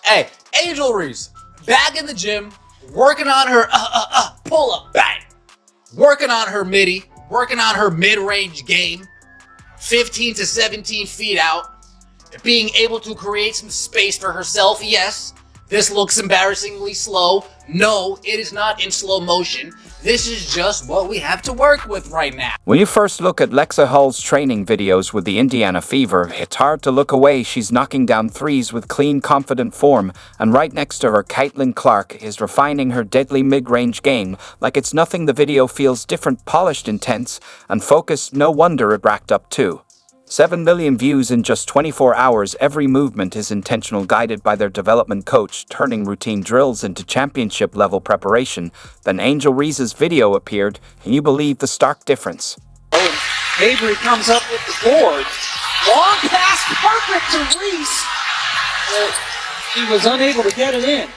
Hey, Angel Reese, back in the gym, working on her pull-up, bang. Working on her midi, working on her mid-range game, 15 to 17 feet out, being able to create some space for herself. Yes, this looks embarrassingly slow. No, it is not in slow motion. This is just what we have to work with right now. When you first look at Lexa Hull's training videos with the Indiana Fever, it's hard to look away. She's knocking down threes with clean, confident form, and right next to her, Caitlin Clark is refining her deadly mid-range game. Like it's nothing, the video feels different, polished, intense, and focused. No wonder it racked up 7 million views in just 24 hours. Every movement is intentional, guided by their development coach, turning routine drills into championship-level preparation. Then Angel Reese's video appeared, and you believe the stark difference. Avery comes up with the board. Long pass, perfect to Reese. He was unable to get it in.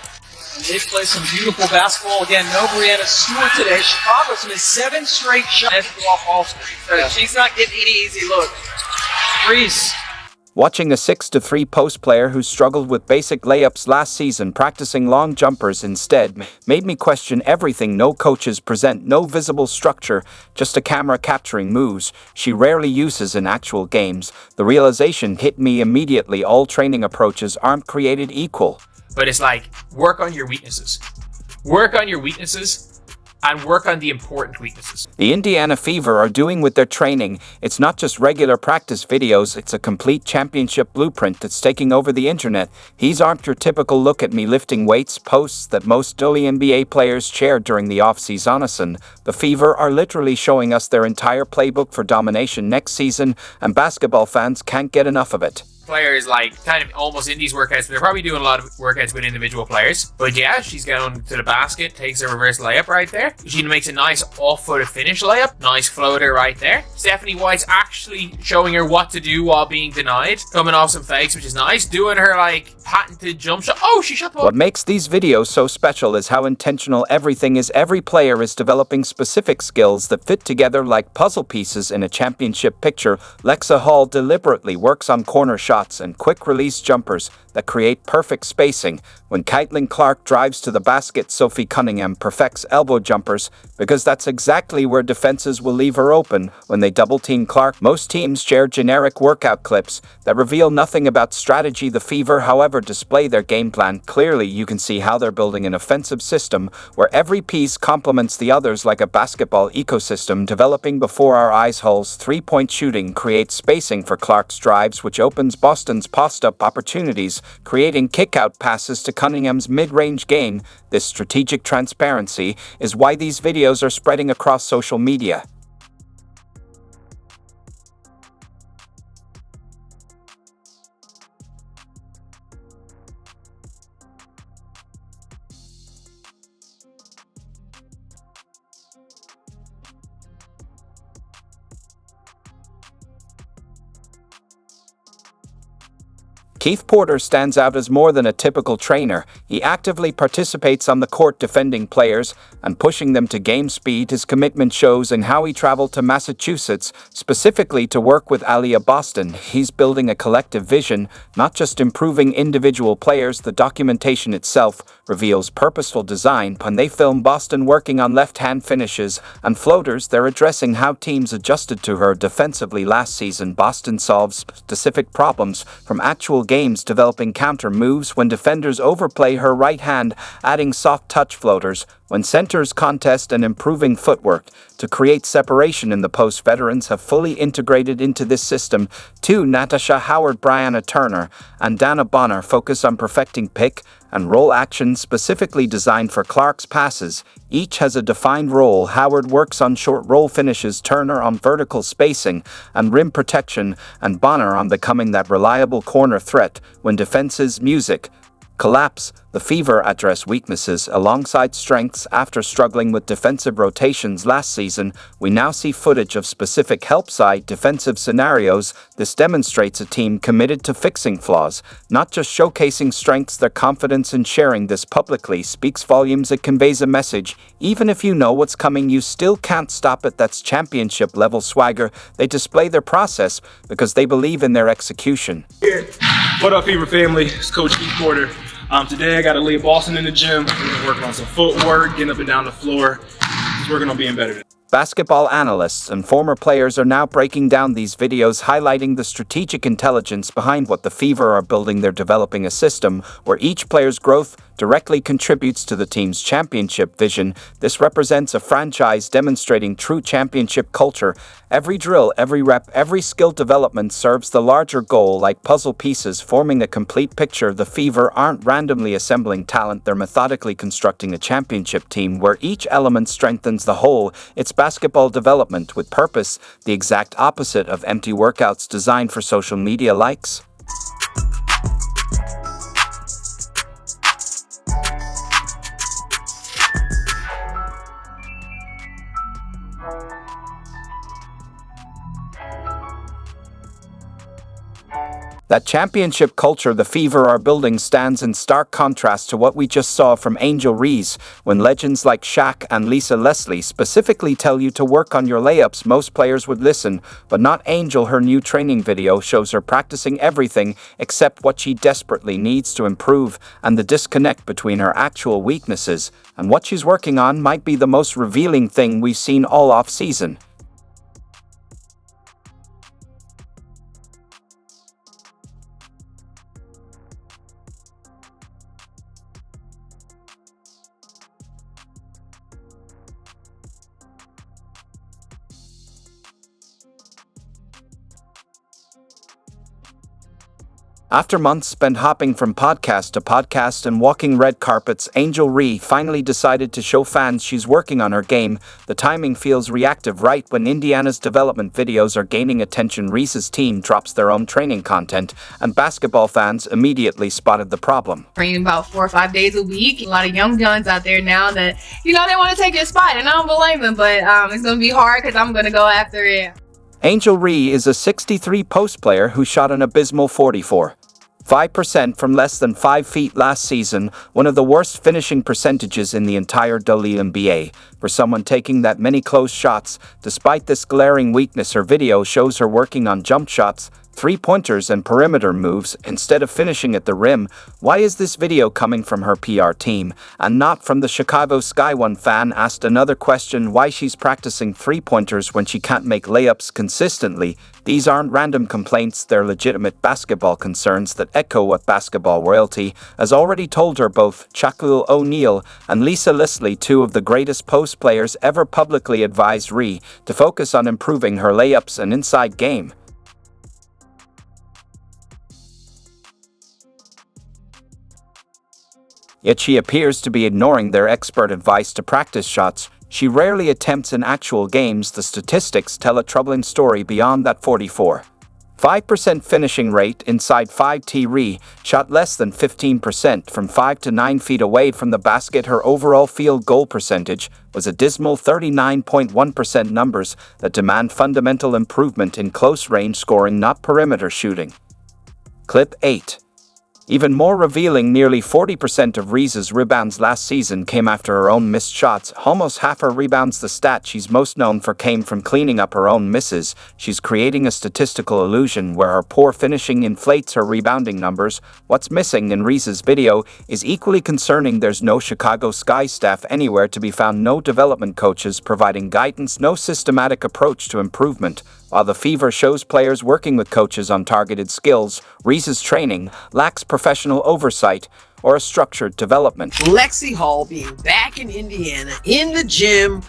They play some beautiful basketball. Again, no Brianna Stewart today. Chicago's missed 7 straight shots off all screen. So she's not getting any easy look. Reese. Watching a 6-3 post player who struggled with basic layups last season practicing long jumpers instead made me question everything. No coaches present, no visible structure, just a camera capturing moves she rarely uses in actual games. The realization hit me immediately. All training approaches aren't created equal. But it's like, work on your weaknesses. Work on your weaknesses and work on the important weaknesses. The Indiana Fever are doing with their training. It's not just regular practice videos, it's a complete championship blueprint that's taking over the internet. These aren't your typical look at me lifting weights posts that most WNBA players shared during the off-season. The Fever are literally showing us their entire playbook for domination next season, and basketball fans can't get enough of it. Players like kind of almost in these workouts, they're probably doing a lot of workouts with individual players. But yeah, she's going to the basket, takes a reverse layup right there. She makes a nice off-footed finish layup, nice floater right there. Stephanie White's actually showing her what to do while being denied, coming off some fakes, which is nice, doing her like patented jump shot. Oh, she shot the ball. What makes these videos so special is how intentional everything is. Every player is developing specific skills that fit together like puzzle pieces in a championship picture. Lexa Hull deliberately works on corner shots and quick-release jumpers that create perfect spacing. When Caitlin Clark drives to the basket, Sophie Cunningham perfects elbow jumpers because that's exactly where defenses will leave her open when they double-team Clark. Most teams share generic workout clips that reveal nothing about strategy. The Fever, however, display their game plan clearly. You can see how they're building an offensive system where every piece complements the others like a basketball ecosystem developing before our eyes. Hull's three-point shooting creates spacing for Clark's drives, which opens Boston's post-up opportunities, creating kick-out passes to Cunningham's mid-range game. This strategic transparency is why these videos are spreading across social media. Keith Porter stands out as more than a typical trainer. He actively participates on the court, defending players and pushing them to game speed. His commitment shows in how he traveled to Massachusetts, specifically to work with Aliyah Boston. He's building a collective vision, not just improving individual players. The documentation itself reveals purposeful design. When they film Boston working on left-hand finishes and floaters, they're addressing how teams adjusted to her defensively last season. Boston solves specific problems from actual games, developing counter moves when defenders overplay her right hand, adding soft touch floaters when centers contest, and improving footwork to create separation in the post. Veterans have fully integrated into this system too. Natasha Howard, Brianna Turner, and Dana Bonner focus on perfecting pick and roll actions specifically designed for Clark's passes. Each has a defined role. Howard works on short roll finishes, Turner on vertical spacing and rim protection, and Bonner on becoming that reliable corner threat when defenses collapse. The Fever address weaknesses alongside strengths. After struggling with defensive rotations last season, we now see footage of specific help side defensive scenarios. This demonstrates a team committed to fixing flaws, not just showcasing strengths. Their confidence in sharing this publicly speaks volumes. It conveys a message. Even if you know what's coming, you still can't stop it. That's championship level swagger. They display their process because they believe in their execution. What up, Fever family? It's Coach Keith Porter. Today I got Aaliyah Boston in the gym. We've been working on some footwork, getting up and down the floor. Just working on being better. Basketball analysts and former players are now breaking down these videos, highlighting the strategic intelligence behind what the Fever are building. They're developing a system where each player's growth directly contributes to the team's championship vision. This represents a franchise demonstrating true championship culture. Every drill, every rep, every skill development serves the larger goal, like puzzle pieces forming a complete picture. The Fever aren't randomly assembling talent, they're methodically constructing a championship team where each element strengthens the whole. It's basketball development with purpose, the exact opposite of empty workouts designed for social media likes. That championship culture the Fever are building stands in stark contrast to what we just saw from Angel Reese. When legends like Shaq and Lisa Leslie specifically tell you to work on your layups, most players would listen, but not Angel. Her new training video shows her practicing everything except what she desperately needs to improve, and the disconnect between her actual weaknesses and what she's working on might be the most revealing thing we've seen all off-season. After months spent hopping from podcast to podcast and walking red carpets, Angel Reese finally decided to show fans she's working on her game. The timing feels reactive right when Indiana's development videos are gaining attention. Reese's team drops their own training content, and basketball fans immediately spotted the problem. Training about 4 or 5 days a week. A lot of young guns out there now that, they want to take your spot, and I don't blame them, but it's going to be hard because I'm going to go after it. Angel Reese is a 63 post player who shot an abysmal 44.5% from less than 5 feet last season, one of the worst finishing percentages in the entire WNBA. For someone taking that many close shots, despite this glaring weakness, her video shows her working on jump shots, three-pointers and perimeter moves instead of finishing at the rim. Why is this video coming from her PR team and not from the Chicago Sky? One fan asked another question, why she's practicing three-pointers when she can't make layups consistently. These aren't random complaints, they're legitimate basketball concerns that echo what basketball royalty has already told her. Both Shaquille O'Neal and Lisa Leslie, two of the greatest post players ever, publicly advised Reese to focus on improving her layups and inside game. Yet she appears to be ignoring their expert advice to practice shots she rarely attempts in actual games. The statistics tell a troubling story beyond that 44.5% finishing rate inside 5T. Reese shot less than 15% from 5 to 9 feet away from the basket. Her overall field goal percentage was a dismal 39.1%, numbers that demand fundamental improvement in close-range scoring, not perimeter shooting. Clip 8. Even more revealing, nearly 40% of Reese's rebounds last season came after her own missed shots. Almost half her rebounds, the stat she's most known for, came from cleaning up her own misses. She's creating a statistical illusion where her poor finishing inflates her rebounding numbers. What's missing in Reese's video is equally concerning. There's no Chicago Sky staff anywhere to be found, no development coaches providing guidance, no systematic approach to improvement. While the Fever shows players working with coaches on targeted skills, Reese's training lacks professional oversight or a structured development. Lexi Hall being back in Indiana, in the gym,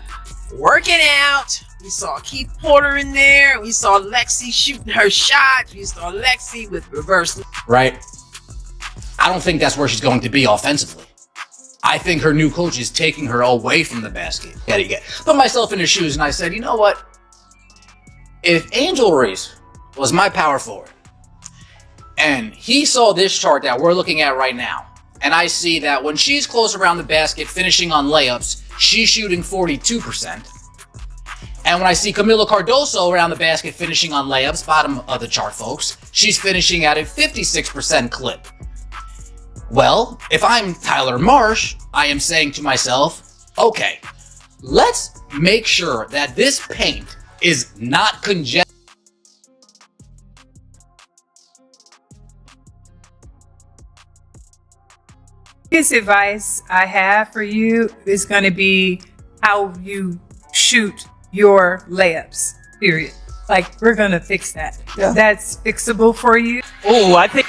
working out. We saw Keith Porter in there. We saw Lexi shooting her shot. We saw Lexi with reverse. Right? I don't think that's where she's going to be offensively. I think her new coach is taking her away from the basket. Put myself in her shoes and I said, you know what? If Angel Reese was my power forward and he saw this chart that we're looking at right now, and I see that when she's close around the basket finishing on layups, she's shooting 42%. And when I see Camila Cardoso around the basket finishing on layups, bottom of the chart, folks, she's finishing at a 56% clip. Well, if I'm Tyler Marsh, I am saying to myself, okay, let's make sure that this paint is not congested. Biggest advice I have for you is going to be how you shoot your layups, period. Like, we're going to fix that. Yeah. That's fixable for you. Oh, I think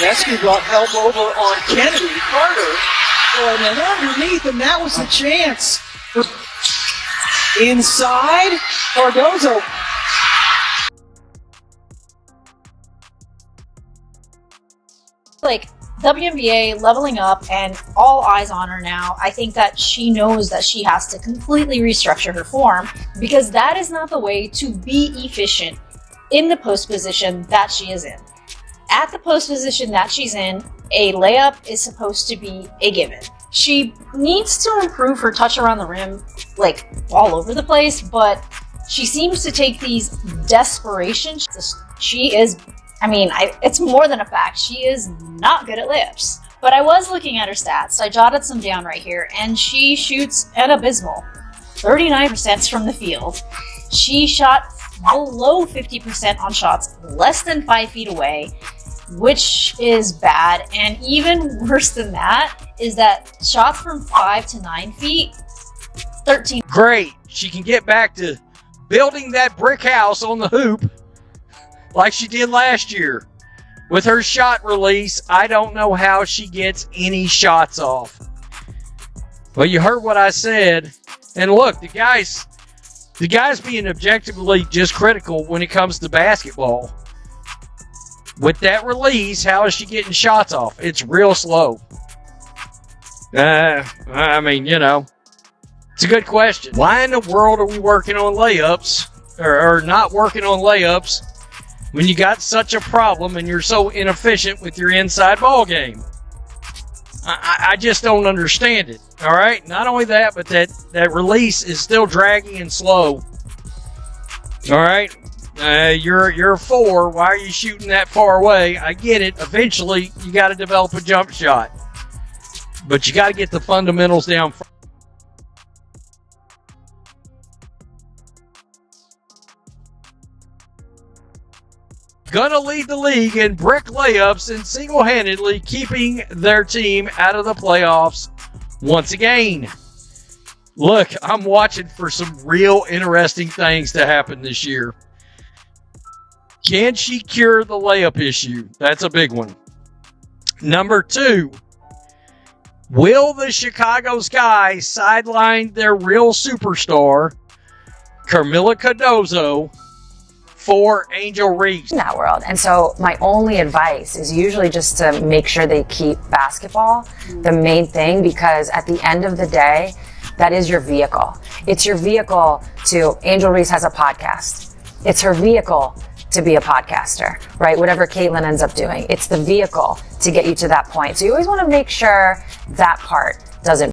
Rescue brought help over on Kennedy Carter. And then underneath, and that was the chance. Inside, Cardozo. Like, WNBA leveling up and all eyes on her now. I think that she knows that she has to completely restructure her form, because that is not the way to be efficient in the post position that she is in. At the post position that she's in, a layup is supposed to be a given. She needs to improve her touch around the rim, like, all over the place, but she seems to take these desperation. She is, it's more than a fact. She is not good at layups. But I was looking at her stats. I jotted some down right here, and she shoots an abysmal 39% from the field. She shot below 50% on shots less than 5 feet away, which is bad. And even worse than that is that shots from 5 to 9 feet, 13. Great. She can get back to building that brick house on the hoop like she did last year. With her shot release, I don't know how she gets any shots off. But you heard what I said. And look, the guy's being objectively just critical when it comes to basketball. With that release, how is she getting shots off? It's real slow. It's a good question. Why in the world are we working on layups or not working on layups when you got such a problem and you're so inefficient with your inside ball game? I just don't understand it. All right. Not only that, but that release is still draggy and slow. All right. You're a 4. Why are you shooting that far away? I get it. Eventually, you got to develop a jump shot, but you got to get the fundamentals down. Gonna lead the league in brick layups and single-handedly keeping their team out of the playoffs once again. Look, I'm watching for some real interesting things to happen this year. Can she cure the layup issue? That's a big one. Number 2, will the Chicago Sky sideline their real superstar, Carmilla Cardozo, for Angel Reese? In that world. And so my only advice is usually just to make sure they keep basketball the main thing, because at the end of the day, that is your vehicle. It's your vehicle to, Angel Reese has a podcast. It's her vehicle to be a podcaster, right? Whatever Caitlin ends up doing, it's the vehicle to get you to that point. So you always want to make sure that part doesn't